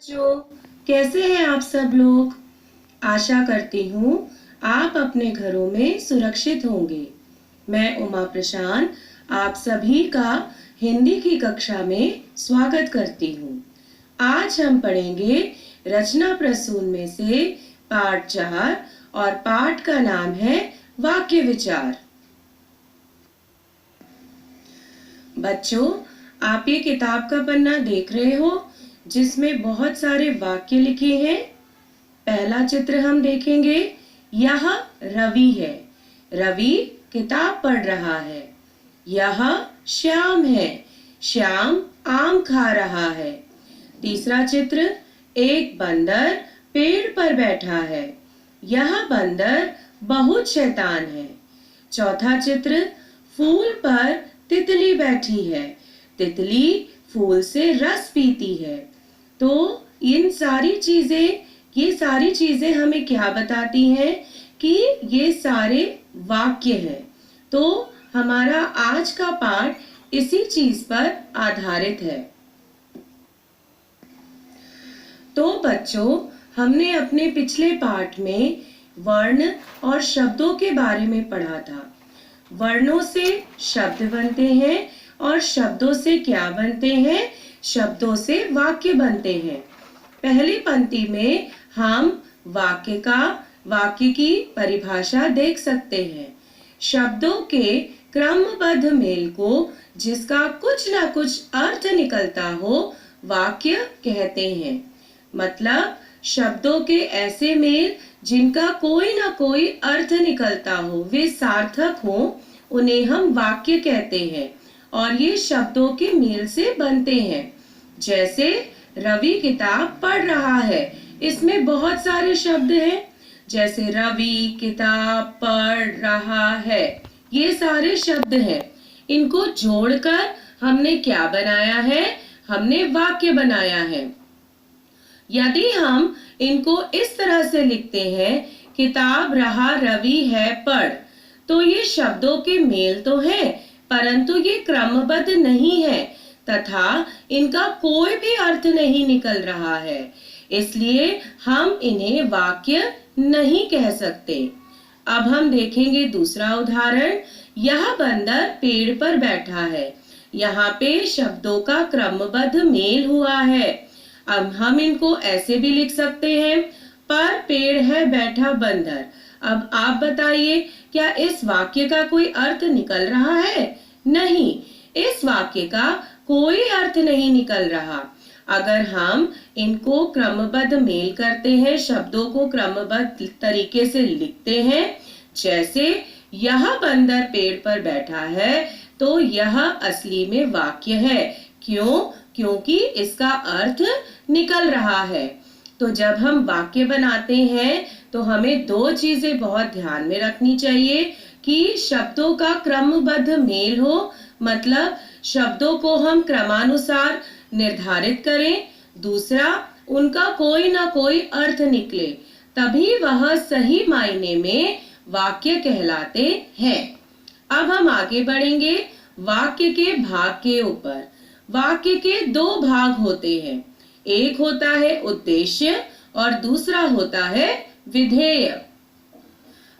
बच्चों, कैसे हैं आप सब लोग। आशा करती हूँ आप अपने घरों में सुरक्षित होंगे। मैं उमा प्रशांत आप सभी का हिंदी की कक्षा में स्वागत करती हूँ। आज हम पढ़ेंगे रचना प्रसून में से पाठ 4 और पाठ का नाम है वाक्य विचार। बच्चों, आप ये किताब का पन्ना देख रहे हो जिसमें बहुत सारे वाक्य लिखे हैं। पहला चित्र हम देखेंगे। यह रवि है। रवि किताब पढ़ रहा है। यह श्याम है। श्याम आम खा रहा है। तीसरा चित्र, एक बंदर पेड़ पर बैठा है। यह बंदर बहुत शैतान है। चौथा चित्र, फूल पर तितली बैठी है। तितली फूल से रस पीती है। तो ये सारी चीजें हमें क्या बताती हैं कि ये सारे वाक्य हैं। तो हमारा आज का पाठ इसी चीज पर आधारित है। तो बच्चों, हमने अपने पिछले पाठ में वर्ण और शब्दों के बारे में पढ़ा था। वर्णों से शब्द बनते हैं और शब्दों से क्या बनते हैं? शब्दों से वाक्य बनते हैं। पहली पंक्ति में हम वाक्य की परिभाषा देख सकते हैं। शब्दों के क्रमबद्ध मेल को जिसका कुछ ना कुछ अर्थ निकलता हो वाक्य कहते हैं। मतलब शब्दों के ऐसे मेल जिनका कोई ना कोई अर्थ निकलता हो, वे सार्थक हो, उन्हें हम वाक्य कहते हैं और ये शब्दों के मेल से बनते हैं। जैसे रवि किताब पढ़ रहा है, इसमें बहुत सारे शब्द हैं। जैसे रवि किताब पढ़ रहा है, ये सारे शब्द हैं। इनको जोड़कर हमने क्या बनाया है? हमने वाक्य बनाया है। यदि हम इनको इस तरह से लिखते हैं, किताब रहा रवि है पढ़, तो ये शब्दों के मेल तो है, परंतु ये क्रमबद्ध नहीं है तथा इनका कोई भी अर्थ नहीं निकल रहा है। इसलिए हम इन्हें वाक्य नहीं कह सकते। अब हम देखेंगे दूसरा उदाहरण। यह बंदर पेड़ पर बैठा है। यहाँ पे शब्दों का क्रमबद्ध मेल हुआ है। अब हम इनको ऐसे भी लिख सकते हैं, पर पेड़ है बैठा बंदर। अब आप बताइए, क्या इस वाक्य का कोई अर्थ निकल रहा है? नहीं, इस वाक्य का कोई अर्थ नहीं निकल रहा। अगर हम इनको क्रमबद्ध मेल करते हैं, शब्दों को क्रमबद्ध तरीके से लिखते हैं, जैसे यह बंदर पेड़ पर बैठा है, तो यह असली में वाक्य है। क्यों? क्योंकि इसका अर्थ निकल रहा है। तो जब हम वाक्य बनाते हैं तो हमें दो चीजें बहुत ध्यान में रखनी चाहिए कि शब्दों का क्रमबद्ध मेल हो, मतलब शब्दों को हम क्रमानुसार निर्धारित करें। दूसरा, उनका कोई ना कोई अर्थ निकले, तभी वह सही मायने में वाक्य कहलाते हैं। अब हम आगे बढ़ेंगे वाक्य के भाग के ऊपर। वाक्य के दो भाग होते हैं। एक होता है उद्देश्य और दूसरा होता है विधेय।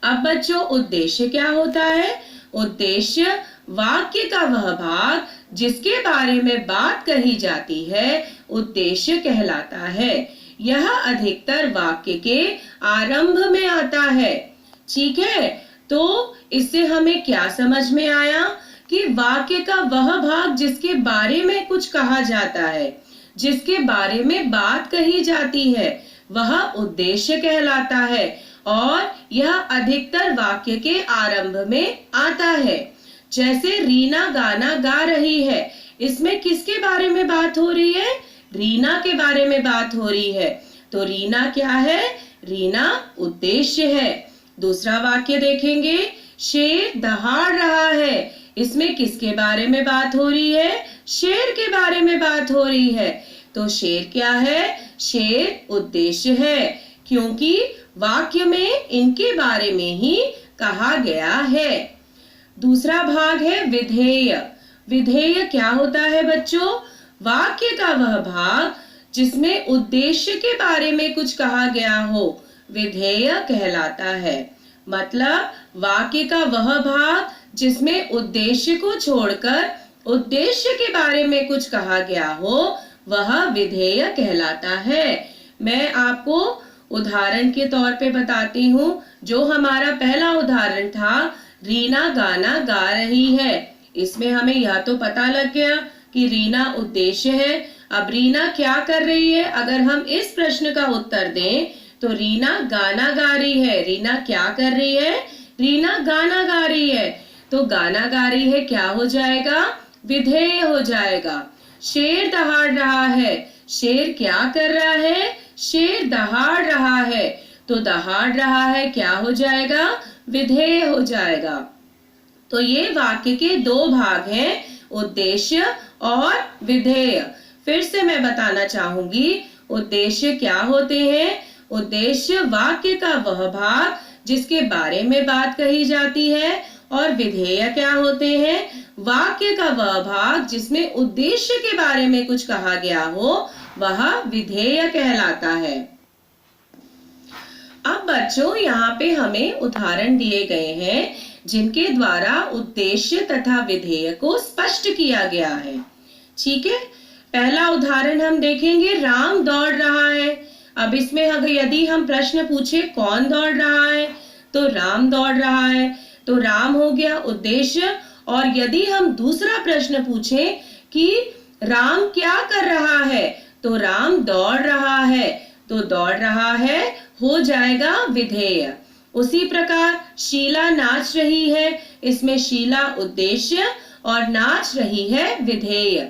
अब बच्चों, उद्देश्य क्या होता है? उद्देश्य वाक्य का वह भाग जिसके बारे में बात कही जाती है, उद्देश्य कहलाता है। यह अधिकतर वाक्य के आरंभ में आता है। ठीक है, तो इससे हमें क्या समझ में आया कि वाक्य का वह भाग जिसके बारे में कुछ कहा जाता है, जिसके बारे में बात कही जाती है, वह उद्देश्य कहलाता है और यह अधिकतर वाक्य के आरंभ में आता है। जैसे रीना गाना गा रही है, इसमें किसके बारे में बात हो रही है? रीना के बारे में बात हो रही है। तो रीना क्या है? रीना उद्देश्य है। दूसरा वाक्य देखेंगे, शेर दहाड़ रहा है, इसमें किसके बारे में बात हो रही है? शेर के बारे में बात हो रही है। तो शेर क्या है? शेर उद्देश्य है, क्योंकि वाक्य में इनके बारे में ही कहा गया है। दूसरा भाग है विधेय। विधेय क्या होता है बच्चों? वाक्य का वह भाग जिसमें उद्देश्य के बारे में कुछ कहा गया हो विधेय कहलाता है। मतलब वाक्य का वह भाग जिसमें उद्देश्य को छोड़कर उद्देश्य के बारे में कुछ कहा गया हो वह विधेय कहलाता है। मैं आपको उदाहरण के तौर पे बताती हूँ। जो हमारा पहला उदाहरण था, रीना गाना गा रही है, इसमें हमें यह तो पता लग गया कि रीना उद्देश्य है। अब रीना क्या कर रही है? अगर हम इस प्रश्न का उत्तर दें तो रीना गाना गा रही है। रीना क्या कर रही है? रीना गाना गा रही है। तो गाना गा रही है क्या हो जाएगा? विधेय हो जाएगा। शेर दहाड़ रहा है, शेर क्या कर रहा है? शेर दहाड़ रहा है। तो दहाड़ रहा है क्या हो जाएगा? विधेय हो जाएगा। तो ये वाक्य के दो भाग हैं, उद्देश्य और विधेय। फिर से मैं बताना चाहूंगी, उद्देश्य क्या होते हैं? उद्देश्य वाक्य का वह भाग जिसके बारे में बात कही जाती है, और विधेय क्या होते हैं? वाक्य का वह भाग जिसमें उद्देश्य के बारे में कुछ कहा गया हो वह विधेय कहलाता है। अब बच्चों, यहाँ पे हमें उदाहरण दिए गए हैं जिनके द्वारा उद्देश्य तथा विधेय को स्पष्ट किया गया है। ठीक है, पहला उदाहरण हम देखेंगे, राम दौड़ रहा है। अब इसमें अगर यदि हम प्रश्न पूछे कौन दौड़ रहा है, तो राम दौड़ रहा है, तो राम हो गया उद्देश्य। और यदि हम दूसरा प्रश्न पूछें कि राम क्या कर रहा है, तो राम दौड़ रहा है, तो दौड़ रहा है हो जाएगा विधेय। उसी प्रकार शीला नाच रही है, इसमें शीला उद्देश्य और नाच रही है विधेय।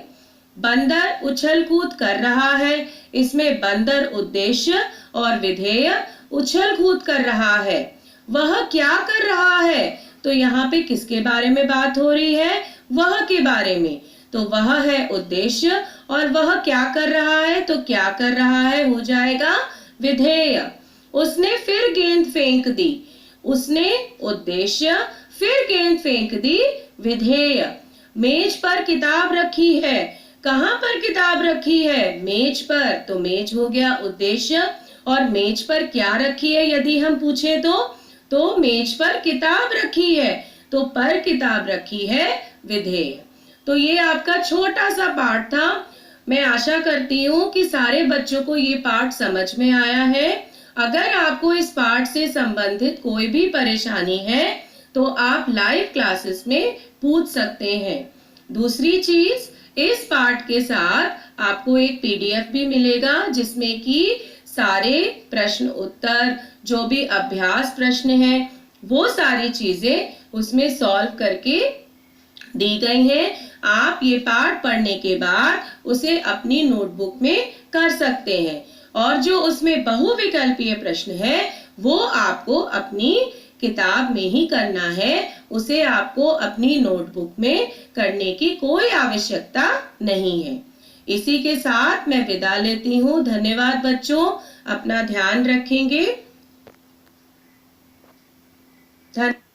बंदर उछल कूद कर रहा है, इसमें बंदर उद्देश्य और विधेय उछल कूद कर रहा है। वह क्या कर रहा है? तो यहाँ पे किसके बारे में बात हो रही है? वह के बारे में। तो वह है उद्देश्य, और वह क्या कर रहा है? तो क्या कर रहा है हो जाएगा विधेय। उसने फिर गेंद फेंक दी, उसने उद्देश्य, फिर गेंद फेंक दी विधेय। मेज पर किताब रखी है, कहाँ पर किताब रखी है? मेज पर, तो मेज हो गया उद्देश्य। और मेज पर क्या रखी है यदि हम पूछे तो मेज पर किताब रखी है, तो पर किताब रखी है विधेय। तो ये आपका छोटा सा पाठ था। मैं आशा करती हूँ कि सारे बच्चों को ये पाठ समझ में आया है। अगर आपको इस पाठ से संबंधित कोई भी परेशानी है तो आप लाइव क्लासेस में पूछ सकते हैं। दूसरी चीज, इस पाठ के साथ आपको एक पीडीएफ भी मिलेगा जिसमें कि सारे प्रश्न उत्तर, जो भी अभ्यास प्रश्न हैं, वो सारी चीजें उसमें सॉल्व करके दी गई हैं। आप ये पाठ पढ़ने के बाद उसे अपनी नोटबुक में कर सकते हैं, और जो उसमें बहुविकल्पीय प्रश्न है वो आपको अपनी किताब में ही करना है, उसे आपको अपनी नोटबुक में करने की कोई आवश्यकता नहीं है। इसी के साथ मैं विदा लेती हूँ। धन्यवाद बच्चों, अपना ध्यान रखेंगे। धन्यवाद।